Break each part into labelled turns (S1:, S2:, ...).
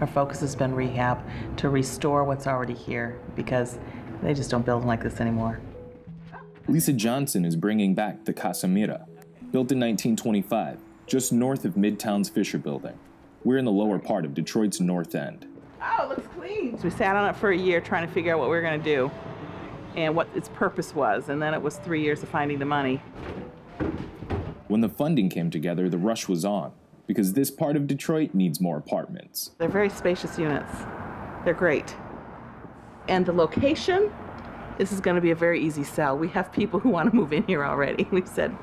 S1: Our focus has been rehab to restore what's already here because they just don't build them like this anymore.
S2: Lisa Johnson is bringing back the Casa Mira, built in 1925, just north of Midtown's Fisher Building. We're in the lower part of Detroit's North End.
S1: Oh, it looks clean. So we sat on it for a year trying to figure out what we were going to do and what its purpose was, and then it was 3 years of finding the money.
S2: When the funding came together, the rush was on, because this part of Detroit needs more apartments.
S1: They're very spacious units. They're great. And the location, this is going to be a very easy sell. We have people who want to move in here already. We've said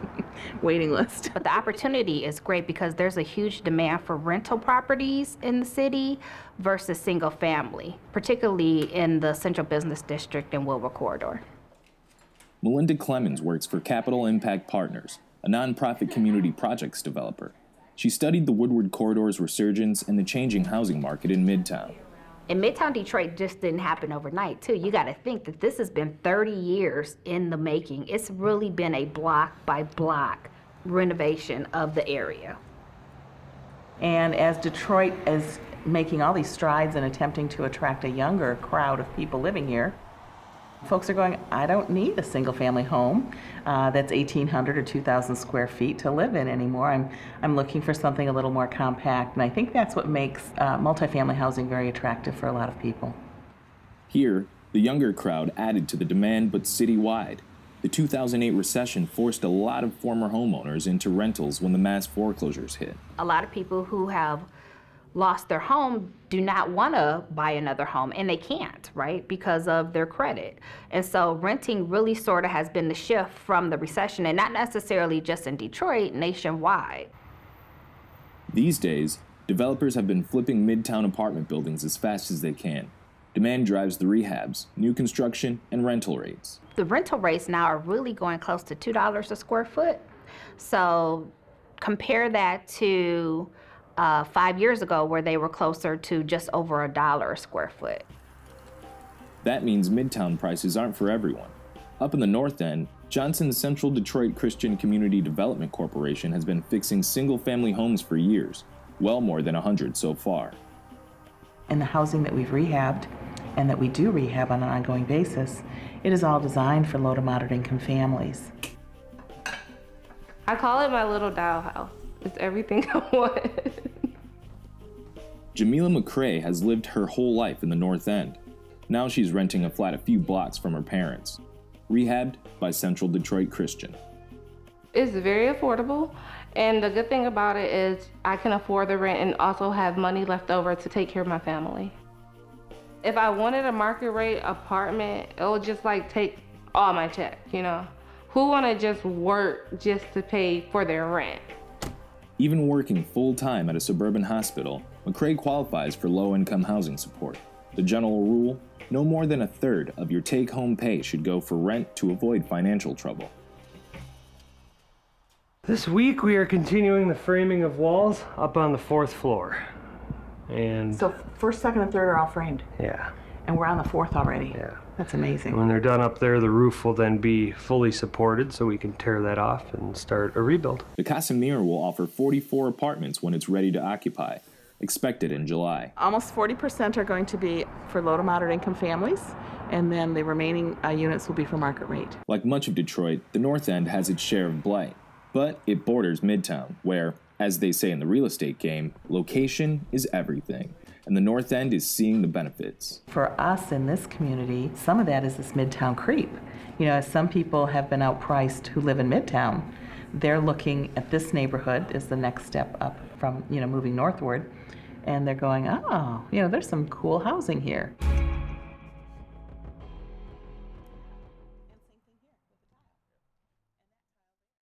S1: waiting list.
S3: But the opportunity is great because there's a huge demand for rental properties in the city versus single family, particularly in the Central Business District and Wilbur Corridor.
S2: Melinda Clements works for Capital Impact Partners, a nonprofit community projects developer. She studied the Woodward Corridor's resurgence and the changing housing market in Midtown.
S3: And Midtown Detroit just didn't happen overnight, too. You got to think that this has been 30 years in the making. It's really been a block-by-block renovation of the area.
S1: And as Detroit is making all these strides and attempting to attract a younger crowd of people living here, folks are going, I don't need a single-family home that's 1,800 or 2,000 square feet to live in anymore. I'm looking for something a little more compact, and I think that's what makes multifamily housing very attractive for a lot of people.
S2: Here, the younger crowd added to the demand, but citywide. The 2008 recession forced a lot of former homeowners into rentals when the mass foreclosures hit.
S3: A lot of people who have lost their home do not want to buy another home, and they can't, right, because of their credit. And so renting really sort of has been the shift from the recession, and not necessarily just in Detroit, nationwide.
S2: These days, developers have been flipping Midtown apartment buildings as fast as they can. Demand drives the rehabs, new construction, and rental rates.
S3: The rental rates now are really going close to $2 a square foot. So compare that to 5 years ago, where they were closer to just over $1 a square foot.
S2: That means Midtown prices aren't for everyone. Up in the North End, Johnson's Central Detroit Christian Community Development Corporation has been fixing single-family homes for years, well more than 100 so far.
S1: And the housing that we've rehabbed and that we do rehab on an ongoing basis, it is all designed for low to moderate income families.
S4: I call it my little doll house. It's everything I want.
S2: Jamila McCrae has lived her whole life in the North End. Now she's renting a flat a few blocks from her parents, rehabbed by Central Detroit Christian.
S4: It's very affordable, and the good thing about it is I can afford the rent and also have money left over to take care of my family. If I wanted a market rate apartment, it would just like take all my check, you know? Who wanna just work just to pay for their rent?
S2: Even working full-time at a suburban hospital, McCrae qualifies for low-income housing support. The general rule, no more than 1/3 of your take-home pay should go for rent to avoid financial trouble.
S5: This week we are continuing the framing of walls up on the 4th floor. And
S1: So first, second, and third are all framed.
S5: yeah.
S1: And we're on the 4th already.
S5: Yeah.
S1: That's amazing.
S5: When they're done up there, the roof will then be fully supported so we can tear that off and start a rebuild.
S2: The Casa Mira will offer 44 apartments when it's ready to occupy, expected in July.
S1: Almost 40% are going to be for low to moderate income families, and then the remaining units will be for market rate.
S2: Like much of Detroit, the North End has its share of blight, but it borders Midtown, where, as they say in the real estate game, location is everything. And the North End is seeing the benefits.
S1: For us in this community, some of that is this Midtown creep. You know, as some people have been outpriced who live in Midtown, they're looking at this neighborhood as the next step up from, moving northward, and they're going, oh, there's some cool housing here.